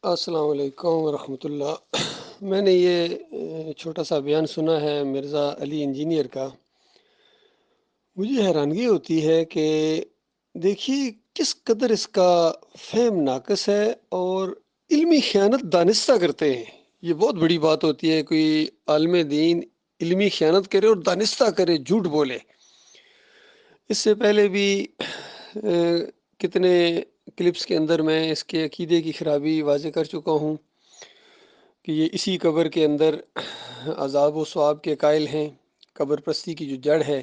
السلام علیکم ورحمۃ اللہ۔ میں نے یہ چھوٹا سا بیان سنا ہے مرزا علی انجینئر کا۔ مجھے حیرانگی ہوتی ہے کہ دیکھیے کس قدر اس کا فہم ناقص ہے، اور علمی خیانت دانستہ کرتے ہیں۔ یہ بہت بڑی بات ہوتی ہے، کوئی عالم دین علمی خیانت کرے اور دانستہ کرے، جھوٹ بولے۔ اس سے پہلے بھی کتنے کلپس کے اندر میں اس کے عقیدے کی خرابی واضح کر چکا ہوں کہ یہ اسی قبر کے اندر عذاب و ثواب کے قائل ہیں۔ قبر پرستی کی جو جڑ ہے،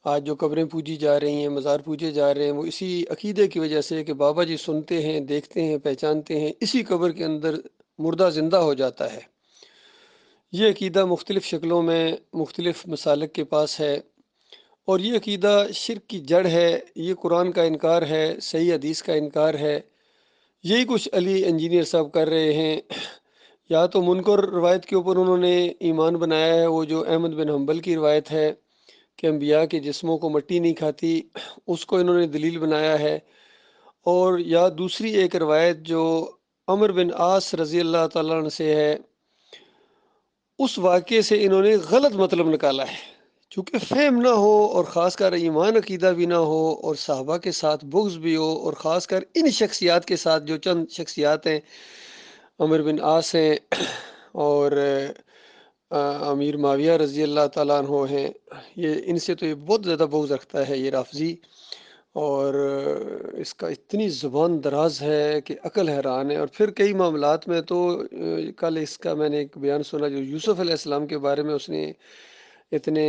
آج جو قبریں پوجی جا رہی ہیں، مزار پوجے جا رہے ہیں، وہ اسی عقیدے کی وجہ سے کہ بابا جی سنتے ہیں، دیکھتے ہیں، پہچانتے ہیں، اسی قبر کے اندر مردہ زندہ ہو جاتا ہے۔ یہ عقیدہ مختلف شکلوں میں مختلف مسالک کے پاس ہے، اور یہ عقیدہ شرک کی جڑ ہے۔ یہ قرآن کا انکار ہے، صحیح حدیث کا انکار ہے۔ یہی کچھ علی انجینئر صاحب کر رہے ہیں۔ یا تو منکر روایت کے اوپر انہوں نے ایمان بنایا ہے، وہ جو احمد بن حنبل کی روایت ہے کہ انبیاء کے جسموں کو مٹی نہیں کھاتی، اس کو انہوں نے دلیل بنایا ہے۔ اور یا دوسری ایک روایت جو عمر بن عاص رضی اللہ تعالیٰ عنہ سے ہے، اس واقعے سے انہوں نے غلط مطلب نکالا ہے۔ چونکہ فہم نہ ہو، اور خاص کر ایمان عقیدہ بھی نہ ہو، اور صحابہ کے ساتھ بغض بھی ہو، اور خاص کر ان شخصیات کے ساتھ جو چند شخصیات ہیں، عمر بن عاص ہیں اور امیر معاویہ رضی اللہ تعالیٰ عنہ ہیں، ان سے تو یہ بہت زیادہ بغض رکھتا ہے یہ رافضی، اور اس کا اتنی زبان دراز ہے کہ عقل حیران ہے۔ اور پھر کئی معاملات میں تو کل اس کا میں نے ایک بیان سنا جو یوسف علیہ السلام کے بارے میں اس نے اتنے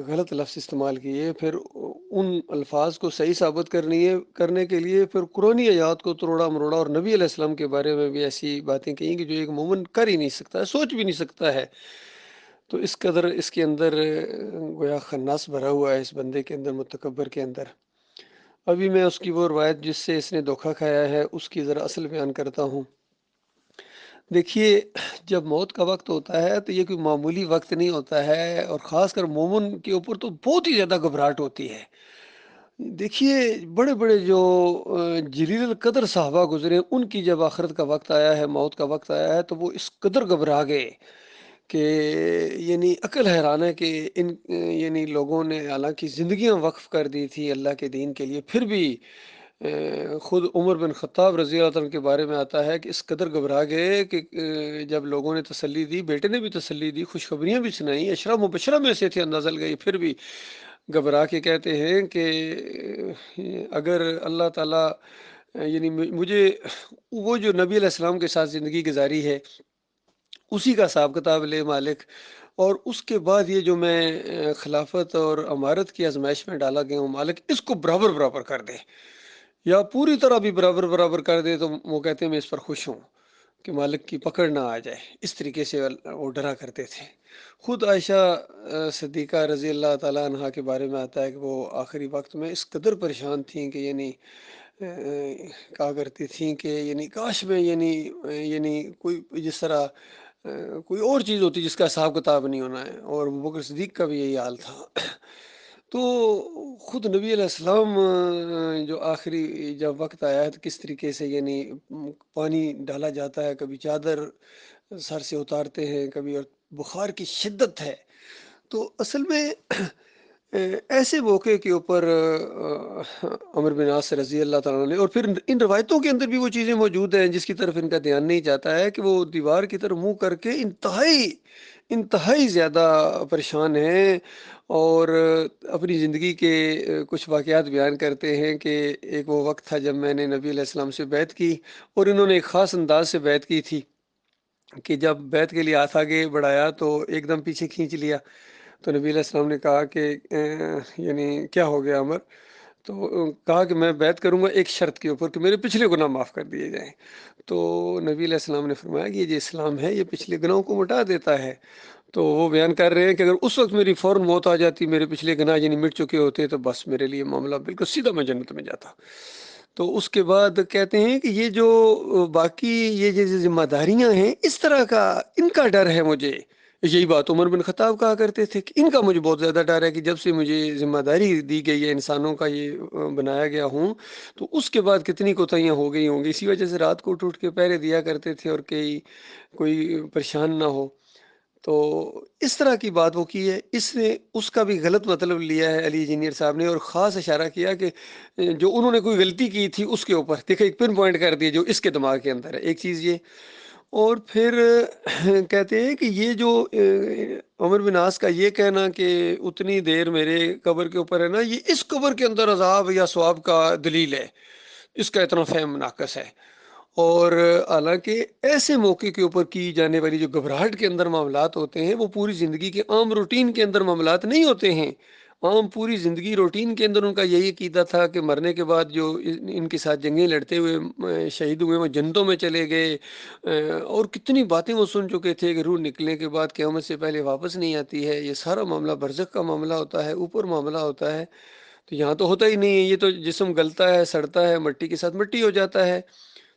غلط لفظ استعمال کیے، پھر ان الفاظ کو صحیح ثابت کرنے کے لیے پھر قرآنی آیات کو تروڑا مروڑا، اور نبی علیہ السلام کے بارے میں بھی ایسی باتیں کہیں کہ جو ایک مومن کر ہی نہیں سکتا ہے، سوچ بھی نہیں سکتا ہے۔ تو اس قدر اس کے اندر گویا خناس بھرا ہوا ہے اس بندے کے اندر، متکبر کے اندر۔ ابھی میں اس کی وہ روایت جس سے اس نے دھوکہ کھایا ہے اس کی ذرا اصل بیان کرتا ہوں۔ دیکھیے، جب موت کا وقت ہوتا ہے تو یہ کوئی معمولی وقت نہیں ہوتا ہے، اور خاص کر مومن کے اوپر تو بہت ہی زیادہ گھبراہٹ ہوتی ہے۔ دیکھیے، بڑے بڑے جو جلیل القدر صحابہ گزرے، ان کی جب آخرت کا وقت آیا ہے، موت کا وقت آیا ہے، تو وہ اس قدر گھبرا گئے کہ یعنی عقل حیران ہے کہ ان یعنی لوگوں نے حالانکہ زندگیاں وقف کر دی تھی اللہ کے دین کے لیے، پھر بھی خود عمر بن خطاب رضی اللہ عنہ کے بارے میں آتا ہے کہ اس قدر گھبرا گئے کہ جب لوگوں نے تسلی دی، بیٹے نے بھی تسلی دی، خوشخبریاں بھی سنائیں، اشرا مبشرہ میں سے تھے اندازہ لگائی، پھر بھی گھبرا کے کہتے ہیں کہ اگر اللہ تعالیٰ یعنی مجھے وہ جو نبی علیہ السلام کے ساتھ زندگی گزاری ہے اسی کا حساب کتاب لے مالک، اور اس کے بعد یہ جو میں خلافت اور امارت کی آزمائش میں ڈالا گیا ہوں مالک، اس کو برابر برابر کر دے، یا پوری طرح بھی برابر برابر کر دے۔ تو وہ کہتے ہیں میں اس پر خوش ہوں کہ مالک کی پکڑ نہ آ جائے۔ اس طریقے سے وہ ڈرا کرتے تھے۔ خود عائشہ صدیقہ رضی اللہ تعالیٰ عنہا کے بارے میں آتا ہے کہ وہ آخری وقت میں اس قدر پریشان تھیں کہ یعنی کہا کرتی تھیں کہ یعنی کاش میں یعنی کوئی جس طرح کوئی اور چیز ہوتی جس کا حساب کتاب نہیں ہونا ہے، اور ابو بکر صدیق کا بھی یہی حال تھا۔ تو خود نبی علیہ السلام جو آخری جب وقت آیا ہے تو کس طریقے سے یعنی پانی ڈالا جاتا ہے، کبھی چادر سر سے اتارتے ہیں، کبھی، اور بخار کی شدت ہے۔ تو اصل میں ایسے موقع کے اوپر عمر بن عاص رضی اللہ تعالیٰ نے، اور پھر ان روایتوں کے اندر بھی وہ چیزیں موجود ہیں جس کی طرف ان کا دھیان نہیں جاتا ہے کہ وہ دیوار کی طرف منہ کر کے انتہائی زیادہ پریشان ہیں، اور اپنی زندگی کے کچھ واقعات بیان کرتے ہیں کہ ایک وہ وقت تھا جب میں نے نبی علیہ السلام سے بیعت کی، اور انہوں نے ایک خاص انداز سے بیعت کی تھی کہ جب بیعت کے لیے ہاتھ آگے بڑھایا تو ایک دم پیچھے کھینچ لیا۔ تو نبی علیہ السلام نے کہا کہ یعنی کیا ہو گیا عمر؟ تو کہا کہ میں بیعت کروں گا ایک شرط کے اوپر کہ میرے پچھلے گناہ معاف کر دیے جائیں۔ تو نبی علیہ السلام نے فرمایا کہ یہ جو اسلام ہے یہ پچھلے گناہوں کو مٹا دیتا ہے۔ تو وہ بیان کر رہے ہیں کہ اگر اس وقت میری فوراً موت آ جاتی، میرے پچھلے گناہ یعنی مٹ چکے ہوتے، تو بس میرے لیے معاملہ بالکل سیدھا، میں جنت میں جاتا۔ تو اس کے بعد کہتے ہیں کہ یہ جو باقی یہ جو ذمہ داریاں ہیں، اس طرح کا ان کا ڈر ہے مجھے، یہی بات عمر بن خطاب کہا کرتے تھے کہ ان کا مجھے بہت زیادہ ڈر ہے کہ جب سے مجھے ذمہ داری دی گئی ہے، انسانوں کا یہ بنایا گیا ہوں، تو اس کے بعد کتنی کوتاہیاں ہو گئی ہوں گی۔ اسی وجہ سے رات کو اٹھ اٹھ کے پہرے دیا کرتے تھے اور کوئی پریشان نہ ہو۔ تو اس طرح کی بات وہ کی ہے، اس نے اس کا بھی غلط مطلب لیا ہے علی انجینئر صاحب نے، اور خاص اشارہ کیا کہ جو انہوں نے کوئی غلطی کی تھی اس کے اوپر دیکھیں، ایک پن پوائنٹ کر دیا جو اس کے دماغ کے اندر ہے، ایک چیز یہ۔ اور پھر کہتے ہیں کہ یہ جو عمر بن عاص کا یہ کہنا کہ اتنی دیر میرے قبر کے اوپر ہے نا، یہ اس قبر کے اندر عذاب یا ثواب کا دلیل ہے، اس کا اتنا فہم ناقص ہے۔ اور حالانکہ ایسے موقع کے اوپر کی جانے والی جو گھبراہٹ کے اندر معاملات ہوتے ہیں، وہ پوری زندگی کے عام روٹین کے اندر معاملات نہیں ہوتے ہیں۔ عام پوری زندگی روٹین کے اندر ان کا یہی عقیدہ تھا کہ مرنے کے بعد جو ان کے ساتھ جنگیں لڑتے ہوئے شہید ہوئے، وہ جنتوں میں چلے گئے، اور کتنی باتیں وہ سن چکے تھے کہ روح نکلنے کے بعد قیامت سے پہلے واپس نہیں آتی ہے، یہ سارا معاملہ برزخ کا معاملہ ہوتا ہے، اوپر معاملہ ہوتا ہے۔ تو یہاں تو ہوتا ہی نہیں ہے، یہ تو جسم گلتا ہے، سڑتا ہے، مٹی کے ساتھ مٹی ہو جاتا ہے۔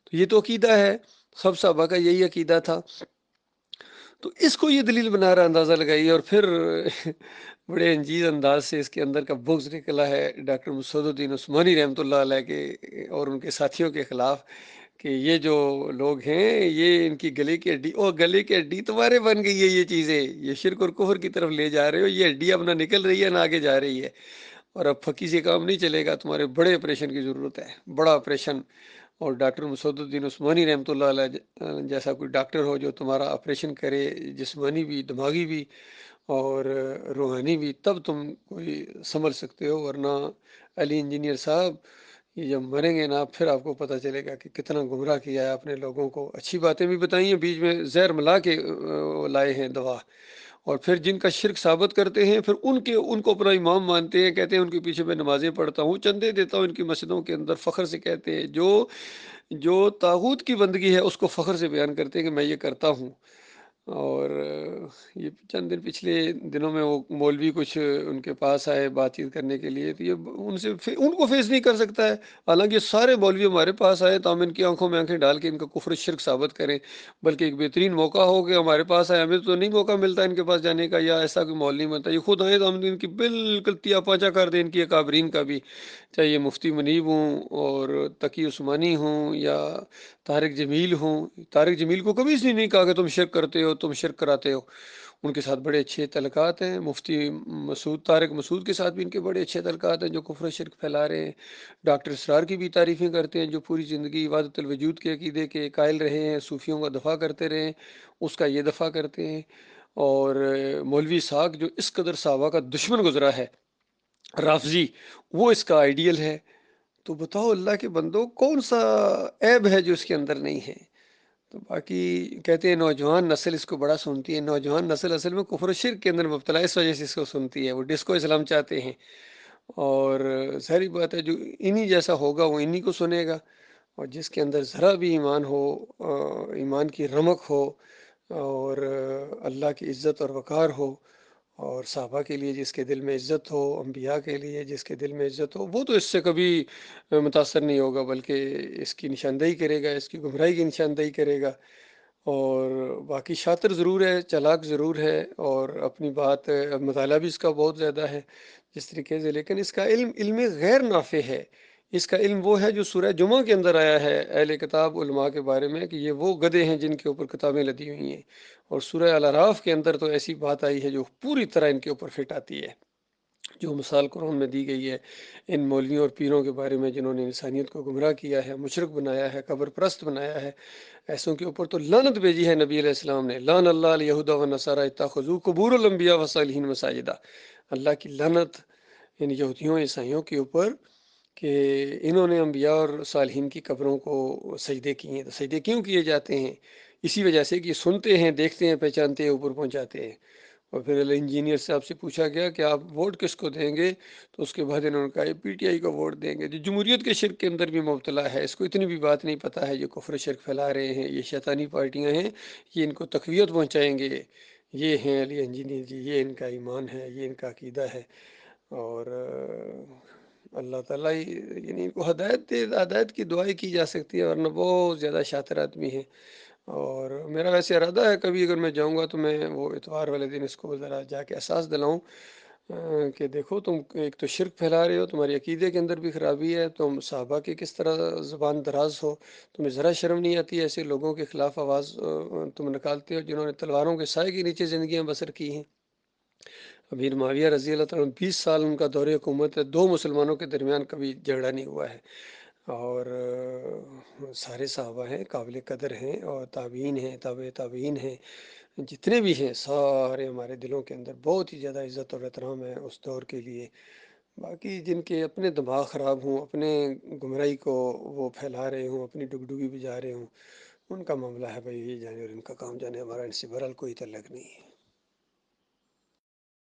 تو یہ تو عقیدہ ہے، سب صحابہ کا یہی عقیدہ تھا۔ تو اس کو یہ دلیل بنا رہا، اندازہ لگائیے۔ اور پھر بڑے انجیز انداز سے اس کے اندر کا بغض نکلا ہے ڈاکٹر مسعود الدین عثمانی رحمۃ اللہ علیہ کے اور ان کے ساتھیوں کے خلاف، کہ یہ جو لوگ ہیں یہ ان کی گلے کی ہڈی، اور گلے کی ہڈی تمہارے بن گئی ہے، یہ چیزیں یہ شرک اور کفر کی طرف لے جا رہے ہو، یہ ہڈی اب نہ نکل رہی ہے نہ آگے جا رہی ہے، اور اب پھکی سے کام نہیں چلے گا، تمہارے بڑے آپریشن کی ضرورت ہے، بڑا آپریشن۔ اور ڈاکٹر مسعود الدین عثمانی رحمۃ اللہ علیہ جیسا کوئی ڈاکٹر ہو جو تمہارا آپریشن کرے، جسمانی بھی، دماغی بھی اور روحانی بھی، تب تم کوئی سنبھل سکتے ہو، ورنہ علی انجینئر صاحب یہ جب مریں گے نا، پھر آپ کو پتہ چلے گا کہ کتنا گمراہ کیا ہے آپ نے لوگوں کو۔ اچھی باتیں بھی بتائی ہیں، بیچ میں زہر ملا کے لائے ہیں دوا، اور پھر جن کا شرک ثابت کرتے ہیں، پھر ان کو اپنا امام مانتے ہیں، کہتے ہیں ان کے پیچھے میں نمازیں پڑھتا ہوں، چندے دیتا ہوں ان کی مسجدوں کے اندر، فخر سے کہتے ہیں، جو طاغوت کی بندگی ہے اس کو فخر سے بیان کرتے ہیں کہ میں یہ کرتا ہوں۔ اور یہ چند دن پچھلے دنوں میں وہ مولوی کچھ ان کے پاس آئے بات چیت کرنے کے لیے، تو یہ ان کو فیس نہیں کر سکتا ہے، حالانکہ یہ سارے مولوی ہمارے پاس آئے تو ہم ان کی آنکھوں میں آنکھیں ڈال کے ان کا کفر شرک ثابت کریں، بلکہ ایک بہترین موقع ہو کہ ہمارے پاس آئے، ہمیں تو نہیں موقع ملتا ان کے پاس جانے کا، یا ایسا کوئی مول نہیں بنتا، یہ خود آئے تو ہم ان کی بالکل تیا پاچا کر دیں ان کی اکابرین کا بھی، چاہے یہ مفتی منیب ہوں اور تقی عثمانی ہوں یا طارق جمیل ہوں۔ طارق جمیل کو کبھی اس نے نہیں کہا کہ تم شرک کرتے ہو، تم شرک کراتے ہو، ان کے ساتھ بڑے اچھے تعلقات ہیں۔ مفتی مسعود، طارق مسعود کے ساتھ بھی ان کے بڑے اچھے تعلقات ہیں جو کفر و شرک پھیلا رہے ہیں۔ ڈاکٹر اسرار کی بھی تعریفیں کرتے ہیں جو پوری زندگی عبادت الوجود کے عقیدے کے قائل رہے ہیں، صوفیوں کا دفاع کرتے رہے ہیں، اس کا یہ دفاع کرتے ہیں۔ اور مولوی اسحاق جو اس قدر صحابہ کا دشمن گزرا ہے، رافضی، وہ اس کا آئیڈیل ہے۔ تو بتاؤ اللہ کے بندو، کون سا عیب ہے جو اس کے اندر نہیں ہے؟ تو باقی کہتے ہیں نوجوان نسل اس کو بڑا سنتی ہے، نوجوان نسل اصل میں کفر و شرک کے اندر مبتلا ہے، اس وجہ سے اس کو سنتی ہے، وہ ڈسکو اسلام چاہتے ہیں، اور ظاہری بات ہے جو انہی جیسا ہوگا وہ انہی کو سنے گا، اور جس کے اندر ذرا بھی ایمان ہو، ایمان کی رمق ہو، اور اللہ کی عزت اور وقار ہو، اور صحابہ کے لیے جس کے دل میں عزت ہو، انبیاء کے لیے جس کے دل میں عزت ہو، وہ تو اس سے کبھی متاثر نہیں ہوگا، بلکہ اس کی نشاندہی کرے گا، اس کی گمراہی کی نشاندہی کرے گا۔ اور باقی شاطر ضرور ہے، چالاک ضرور ہے، اور اپنی بات مطالعہ بھی اس کا بہت زیادہ ہے جس طریقے سے، لیکن اس کا علم غیر نافع ہے۔ اس کا علم وہ ہے جو سورہ جمعہ کے اندر آیا ہے اہل کتاب علماء کے بارے میں، کہ یہ وہ گدھے ہیں جن کے اوپر کتابیں لدی ہوئی ہیں، اور سورہ الاعراف کے اندر تو ایسی بات آئی ہے جو پوری طرح ان کے اوپر فٹ آتی ہے، جو مثال قرآن میں دی گئی ہے ان مولویوں اور پیروں کے بارے میں جنہوں نے انسانیت کو گمراہ کیا ہے، مشرک بنایا ہے، قبر پرست بنایا ہے، ایسوں کے اوپر تو لعنت بھیجی ہے نبی علیہ السلام نے، لعن اللہ الیہود والنصارى اتخذوا قبور الانبیاء والصالحین مساجدا، اللہ کی لعنت ان یہودیوں عیسائیوں کے اوپر کہ انہوں نے انبیاء اور صالحین کی قبروں کو سجدے کیے ہیں۔ تو سجدے کیوں کیے جاتے ہیں؟ اسی وجہ سے کہ سنتے ہیں، دیکھتے ہیں، پہچانتے ہیں، اوپر پہنچاتے ہیں۔ اور پھر انجینئر صاحب سے پوچھا گیا کہ آپ ووٹ کس کو دیں گے، تو اس کے بعد انہوں نے کہا یہ پی ٹی آئی کو ووٹ دیں گے، جو جمہوریت کے شرک کے اندر بھی مبتلا ہے، اس کو اتنی بھی بات نہیں پتہ ہے، جو کفر شرک پھیلا رہے ہیں، یہ شیطانی پارٹیاں ہیں، یہ ان کو تقویت پہنچائیں گے، یہ ہیں علی انجینئر جی، یہ ان کا ایمان ہے، یہ ان کا عقیدہ ہے۔ اور اللہ تعالیٰ یعنی ان کو ہدایت دے، ہدایت کی دعائیں کی جا سکتی ہے، ورنہ بہت زیادہ شاطر آدمی ہیں، اور میرا ویسے ارادہ ہے کبھی اگر میں جاؤں گا تو میں وہ اتوار والے دن اس کو ذرا جا کے احساس دلاؤں کہ دیکھو تم ایک تو شرک پھیلا رہے ہو، تمہاری عقیدے کے اندر بھی خرابی ہے، تم صحابہ کے کس طرح زبان دراز ہو، تمہیں ذرا شرم نہیں آتی ایسے لوگوں کے خلاف آواز تم نکالتے ہو جنہوں نے تلواروں کے سائے کے نیچے زندگیاں بسر کی ہیں۔ امیر معاویہ رضی اللہ تعالیٰ عنہ 20 سال ان کا دور حکومت ہے، دو مسلمانوں کے درمیان کبھی جھگڑا نہیں ہوا ہے، اور سارے صحابہ ہیں، قابل قدر ہیں، اور تابعین ہیں، تابع تابعین ہیں، جتنے بھی ہیں سارے ہمارے دلوں کے اندر بہت ہی زیادہ عزت اور احترام ہے اس دور کے لیے۔ باقی جن کے اپنے دماغ خراب ہوں، اپنے گمراہی کو وہ پھیلا رہے ہوں، اپنی ڈگڈگی بجا رہے ہوں، ان کا معاملہ ہے بھائی، یہ جانے اور ان کا کام جانے، ہمارا ان سے بہرحال کوئی تعلق نہیں ہے۔